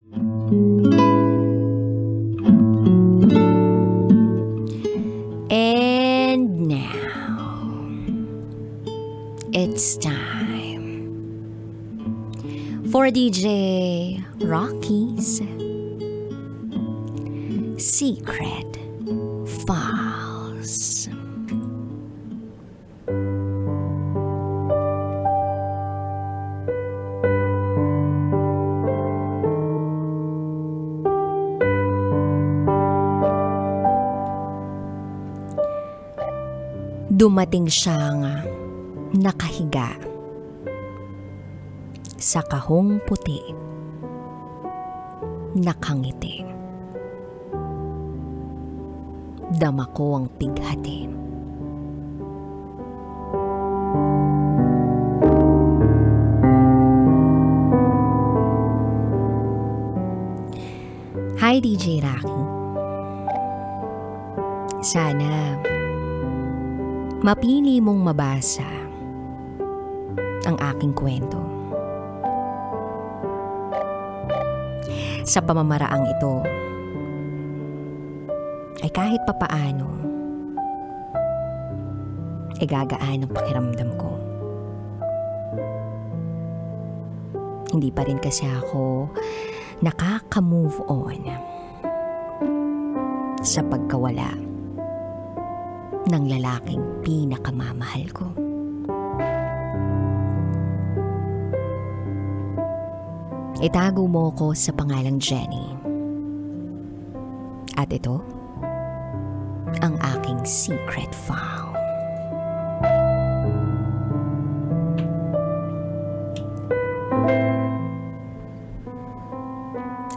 And now, it's time for DJ Rocky's Secret Files. Dumating siyang nakahiga sa kahong puti, nakangiti. Dama ko ang pighati. Hi DJ Rocky. Sana mapili mong mabasa ang aking kwento. Sa pamamaraang ito, ay kahit papaano, ay gagaan ang pakiramdam ko. Hindi pa rin kasi ako nakaka-move on sa pagkawala ng lalaking pinakamamahal ko. Itago mo ko sa pangalang Jenny. At ito, ang aking secret file.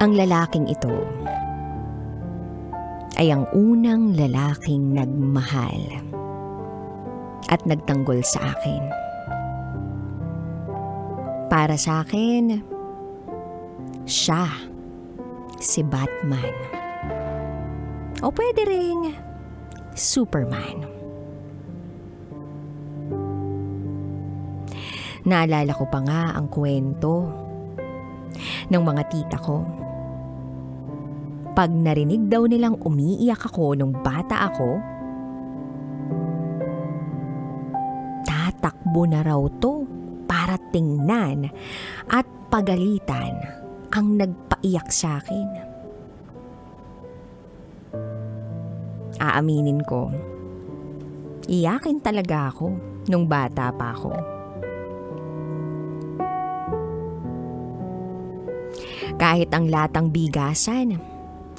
Ang lalaking ito ay ang unang lalaking nagmahal at nagtanggol sa akin. Para sa akin, siya si Batman. O pwede ring Superman. Naalala ko pa nga ang kwento ng mga tita ko. Pag narinig daw nilang umiiyak ako nung bata ako, tatakbo na raw to para tingnan at pagalitan ang nagpaiyak sa akin. Aaminin ko, iyakin talaga ako nung bata pa ako. Kahit ang latang bigasan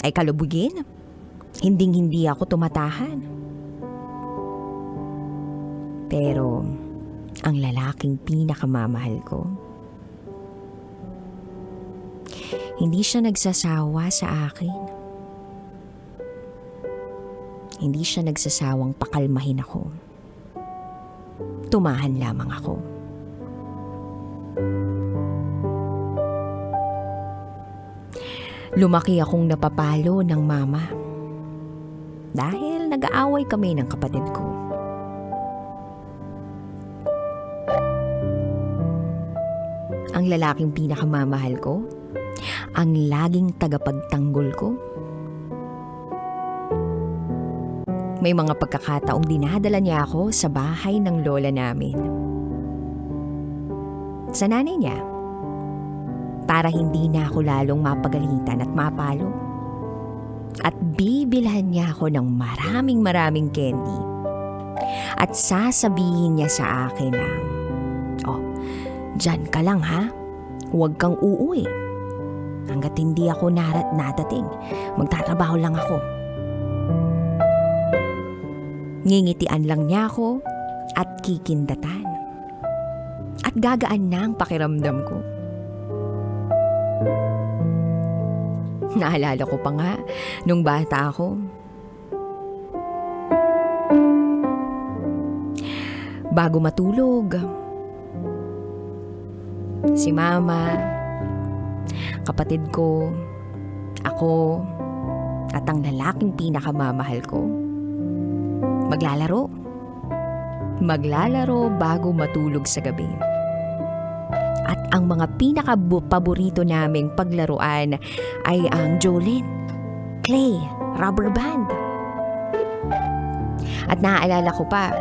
ay kalubugin, hinding-hindi ako tumatahan. Pero ang lalaking pinakamamahal ko, hindi siya nagsasawa sa akin. Hindi siya nagsasawang pakalmahin ako. Tumahan lamang ako. Lumaki akong napapalo ng mama dahil nag-aaway kami ng kapatid ko. Ang lalaking pinakamamahal ko, ang laging tagapagtanggol ko. May mga pagkakataong dinadala niya ako sa bahay ng lola namin. Sa nanay niya, para hindi na ako lalong mapagalitan at mapalo. At bibilhan niya ako ng maraming candy. At sasabihin niya sa akin na, "Oh, dyan ka lang ha, huwag kang uuwi. Hanggat hindi ako nadating, magtatrabaho lang ako." Ngingitian lang niya ako at kikindatan. At gagaan na ang pakiramdam ko. Naalala ko pa nga nung bata ako. Bago matulog, si mama, kapatid ko, ako, at ang lalaking pinakamamahal ko, maglalaro bago matulog sa gabi. At ang mga pinaka-paborito naming paglaruan ay ang Jolene, clay, rubber band. At naaalala ko pa,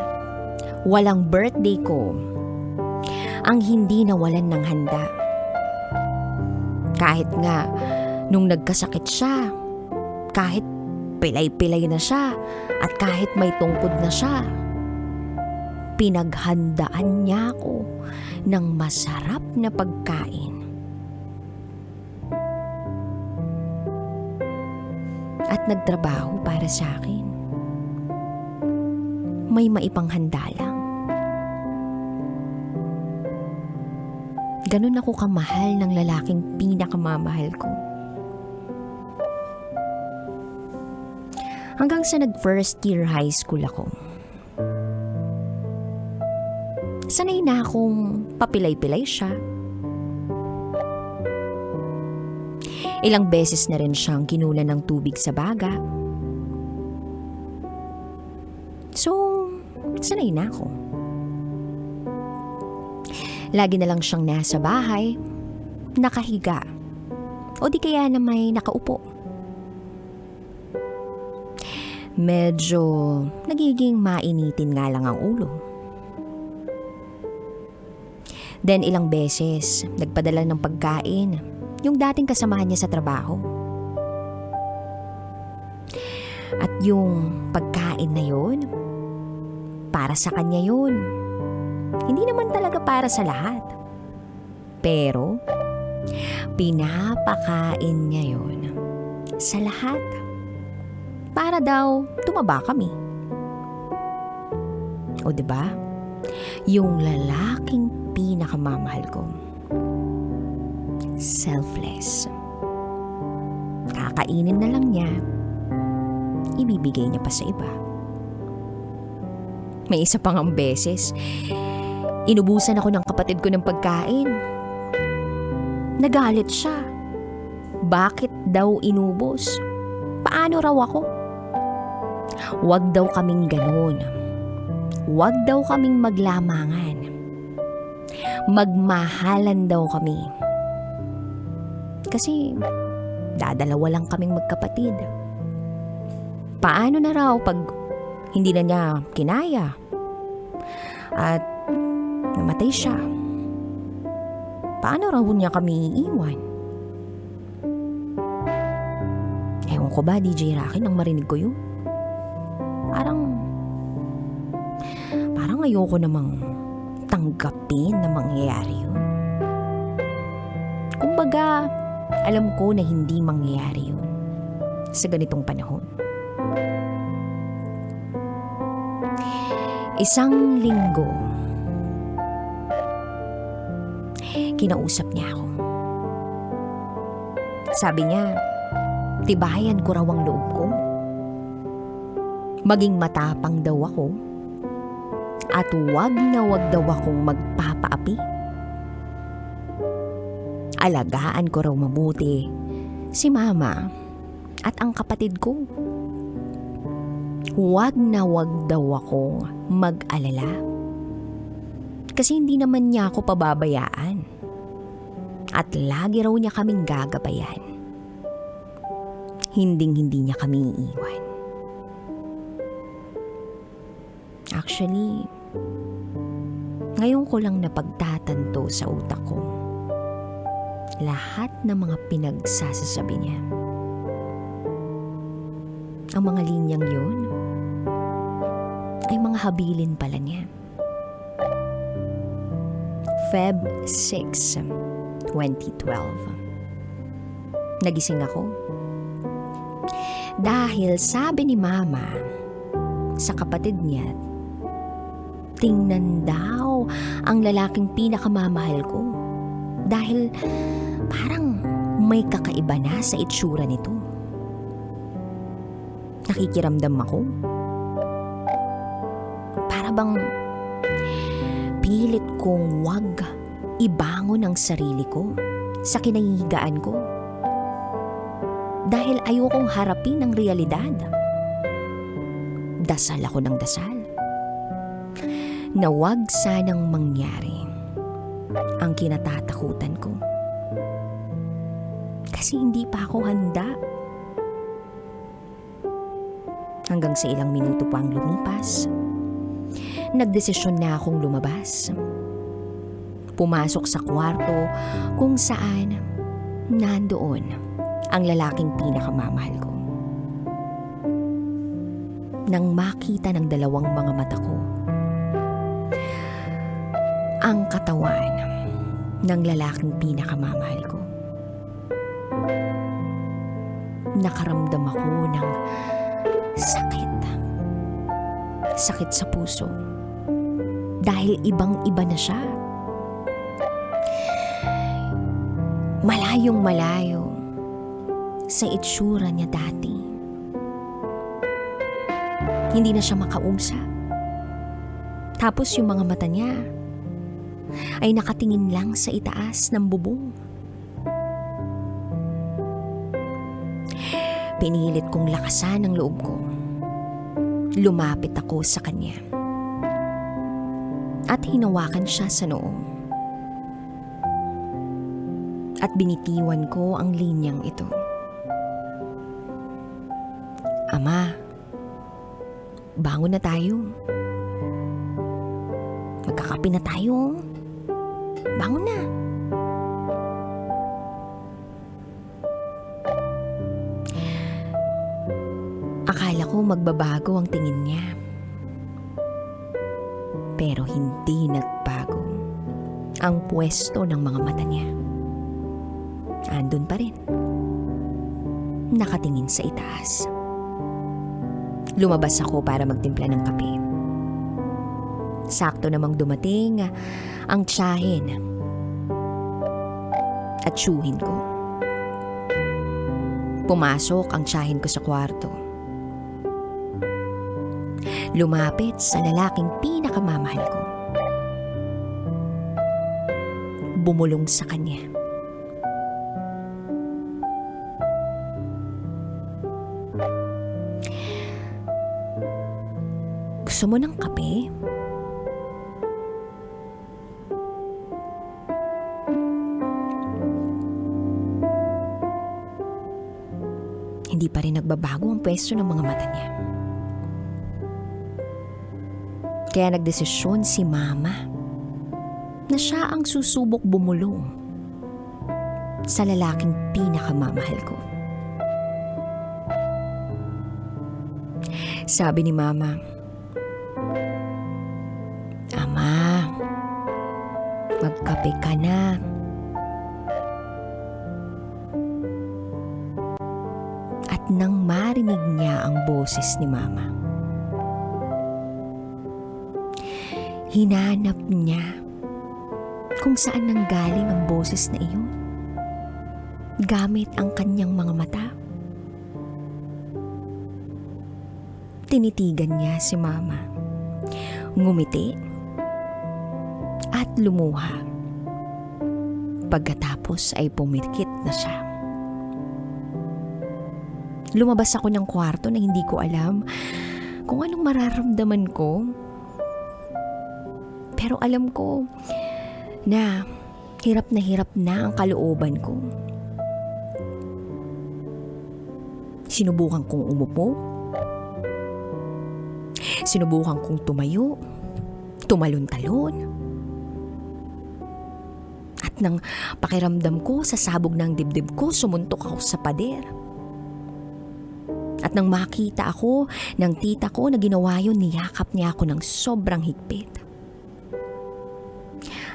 walang birthday ko ang hindi nawalan ng handa. Kahit nga nung nagkasakit siya, kahit pilay-pilay na siya, at kahit may tungkod na siya, pinaghandaan niya ako ng masarap na pagkain. At nagtrabaho para sa akin. May maipanghanda lang. Ganun ako kamahal ng lalaking pinakamamahal ko. Hanggang sa nag-first year high school ako. Sanay na akong papilay-pilay siya. Ilang beses na rin siyang kinulan ng tubig sa baga. So, sanay na ako. Lagi na lang siyang nasa bahay, nakahiga, o di kaya na may nakaupo. Medyo nagiging mainitin nga lang ang ulo. Then ilang beses, nagpadala ng pagkain yung dating kasamahan niya sa trabaho. At yung pagkain na yun, para sa kanya yun. Hindi naman talaga para sa lahat. Pero, pinapakain niya yun sa lahat. Para daw tumaba kami. O diba? Yung lalaking pinakamamahal ko. Selfless. Kakainin na lang niya. Ibibigay niya pa sa iba. May isa pang ang beses, inubusan ako ng kapatid ko ng pagkain. Nagalit siya. Bakit daw inubos? Paano raw ako? Huwag daw kaming ganun. Huwag daw kaming maglamangan. Magmahalan daw kami. Kasi dadalawa lang kaming magkapatid. Paano na raw pag hindi na niya kinaya at namatay siya? Paano raw niya kami iiwan? Ewan ko ba, DJ Rocky, nang marinig ko yun? Parang ayoko namang tanggapin na mangyayari yun. Kumbaga, alam ko na hindi mangyayari yun sa ganitong panahon. Isang linggo, kinausap niya ako. Sabi niya, tibayan ko raw ang loob ko. Maging matapang daw ako. At wag na wag daw akong magpapaapi. Alagaan ko raw mabuti si mama at ang kapatid ko. Wag na wag daw akong mag-alala. Kasi hindi naman niya ako pababayaan. At lagi raw niya kaming gagabayan. Hinding-hindi niya kami iiwan. Actually, ngayon ko lang napagtatanto sa utak ko lahat ng mga pinagsasasabi niya. Ang mga linyang yun ay mga habilin pala niya. Feb 6, 2012. Nagising ako. Dahil sabi ni Mama sa kapatid niya, tingnan daw ang lalaking pinakamamahal ko. Dahil parang may kakaiba na sa itsura nito. Nakikiramdam ako. Para bang pilit kong wag ibangon ang sarili ko sa kinahihigaan ko. Dahil ayokong harapin ang realidad. Dasal ako ng dasal na wag sanang mangyari ang kinatatakutan ko. Kasi hindi pa ako handa. Hanggang sa ilang minuto pa ang lumipas, nagdesisyon na akong lumabas. Pumasok sa kwarto kung saan nandoon ang lalaking pinakamamahal ko. Nang makita ng dalawang mga mata ko ang katawan ng lalaking pinakamamahal ko, nakaramdam ako ng sakit. Sakit sa puso. Dahil ibang-iba na siya. Malayong malayo sa itsura niya dati. Hindi na siya makausap. Tapos yung mga mata niya ay nakatingin lang sa itaas ng bubong. Pinilit kong lakasan ang loob ko. Lumapit ako sa kanya at hinawakan siya sa noo. At binitiwan ko ang linyang ito. Ama, bangon na tayo. Magkakape na tayo. Bangon na. Akala ko magbabago ang tingin niya. Pero hindi nagbago ang pwesto ng mga mata niya. Andun pa rin. Nakatingin sa itaas. Lumabas ako para magtimpla ng kape. Sakto namang dumating ang tiyahin at tiyuhin ko. Pumasok ang tiyahin ko sa kwarto. Lumapit sa lalaking pinakamamahal ko. Bumulong sa kanya. Gusto mo ng kape? Hindi pa rin nagbabago ang pwesto ng mga mata niya. Kaya nagdesisyon si Mama na siya ang susubok bumulong sa lalaking pinakamamahal ko. Sabi ni Mama, Ama, magkape ka na. At nang marinig niya ang boses ni Mama, hinanap niya kung saan nanggaling ang boses na iyon gamit ang kanyang mga mata. Tinitigan niya si Mama, ngumiti at lumuha. Pagkatapos ay pumikit na siya. Lumabas ako ng kwarto na hindi ko alam kung anong mararamdaman ko. Pero alam ko na hirap na ang kalooban ko. Sinubukan kong umupo. Sinubukan kong tumayo, tumalon-talon. At nang pakiramdam ko sa sabog ng dibdib ko, sumuntok ako sa pader. At nang makita ako ng tita ko na ginawa yun, niyakap niya ako ng sobrang higpit.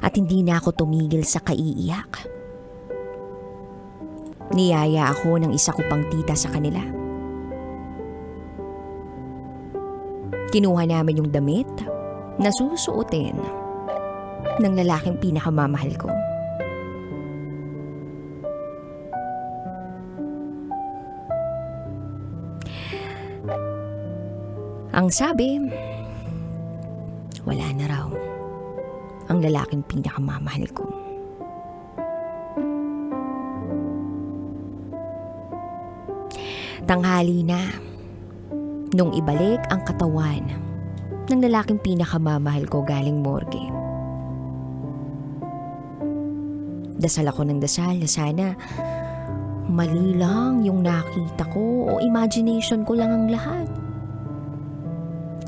At hindi na ako tumigil sa kaiiyak. Niyaya ako ng isa ko pang tita sa kanila. Kinuha namin yung damit na susuotin ng lalaking pinakamamahal ko. Ang sabi, wala na raw ang lalaking pinakamamahal ko. Tanghali na nung ibalik ang katawan ng lalaking pinakamamahal ko galing morgue. Dasal ako ng dasal na sana mali lang yung nakita ko o imagination ko lang ang lahat.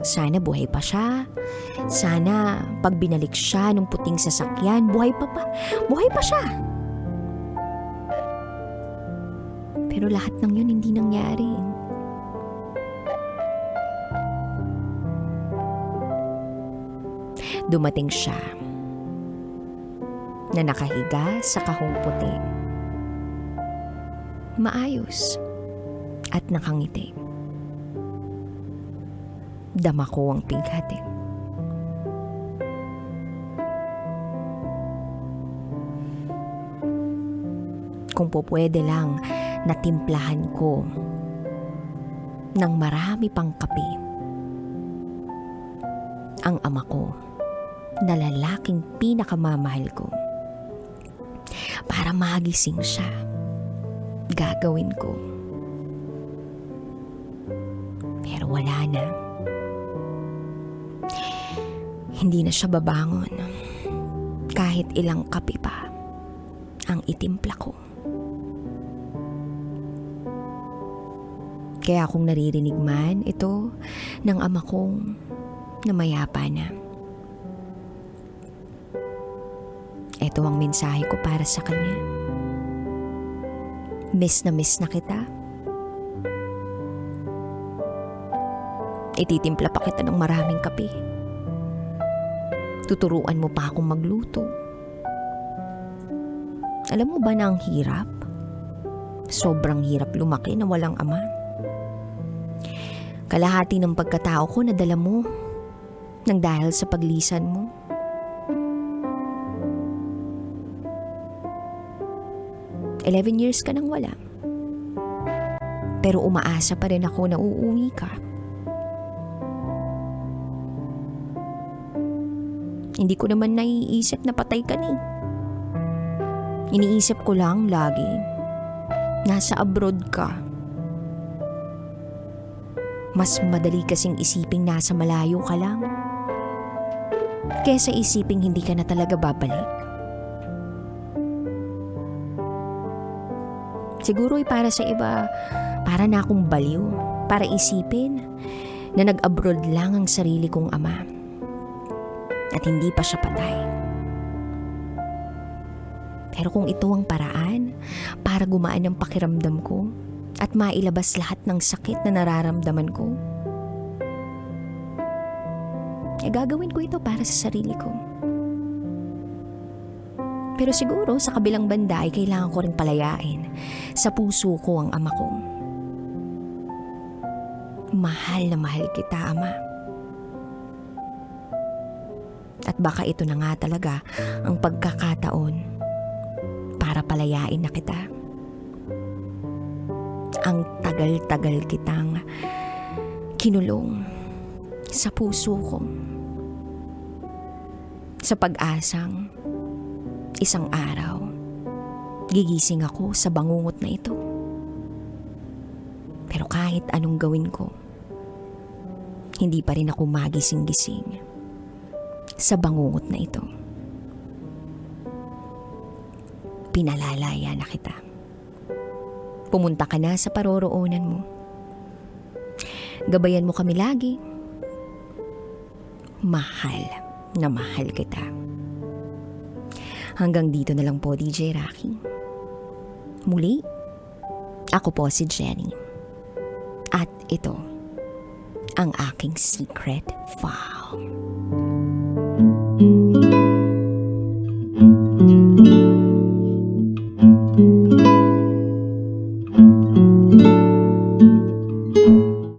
Sana buhay pa siya. Sana pag binalik siya nung puting sasakyan, buhay pa siya. Pero lahat ng yun hindi nangyari. Dumating siya na nakahiga sa kahong puti. Maayos at nakangiti. Dama ko ang pighati. Kung po pwede lang natimplahan ko ng marami pang kape ang ama ko na lalaking pinakamamahal ko para magising siya, gagawin ko. Pero wala na. Hindi na siya babangon kahit ilang kape pa ang itimpla ko. Kaya kung naririnig man ito ng ama kong namayapa na, ito ang mensahe ko para sa kanya. Miss na kita. Ititimpla pa kita ng maraming kape. Tuturuan mo pa akong magluto. Alam mo ba na ang hirap? Sobrang hirap lumaki na walang ama. Kalahati ng pagkatao ko nadala mo nang dahil sa paglisan mo. Eleven years ka nang wala. Pero umaasa pa rin ako na uuwi ka. Hindi ko naman naiisip na patay ka ni. Iniisip ko lang lagi, nasa abroad ka. Mas madali kasing isiping nasa malayo ka lang, kesa isiping hindi ka na talaga babalik. Siguro para sa iba, para na akong baliw, para isipin na nag-abroad lang ang sarili kong ama at hindi pa siya patay. Pero kung ito ang paraan para gumaan ang pakiramdam ko at mailabas lahat ng sakit na nararamdaman ko, gagawin ko ito para sa sarili ko. Pero siguro sa kabilang banda ay kailangan ko rin palayain sa puso ko ang ama ko. Mahal na mahal kita, ama. At baka ito na nga talaga ang pagkakataon para palayain na kita. Ang tagal-tagal kitang kinulong sa puso ko, sa pag-asang isang araw gigising ako sa bangungot na ito. Pero kahit anong gawin ko, hindi pa rin ako magising-gising sa bangungot na ito. Pinalalaya na kita. Pumunta ka na sa paroroonan mo. Gabayan mo kami lagi. Mahal na mahal kita. Hanggang dito na lang po, DJ Rocky. Muli, ako po si Jenny. At ito ang aking secret file.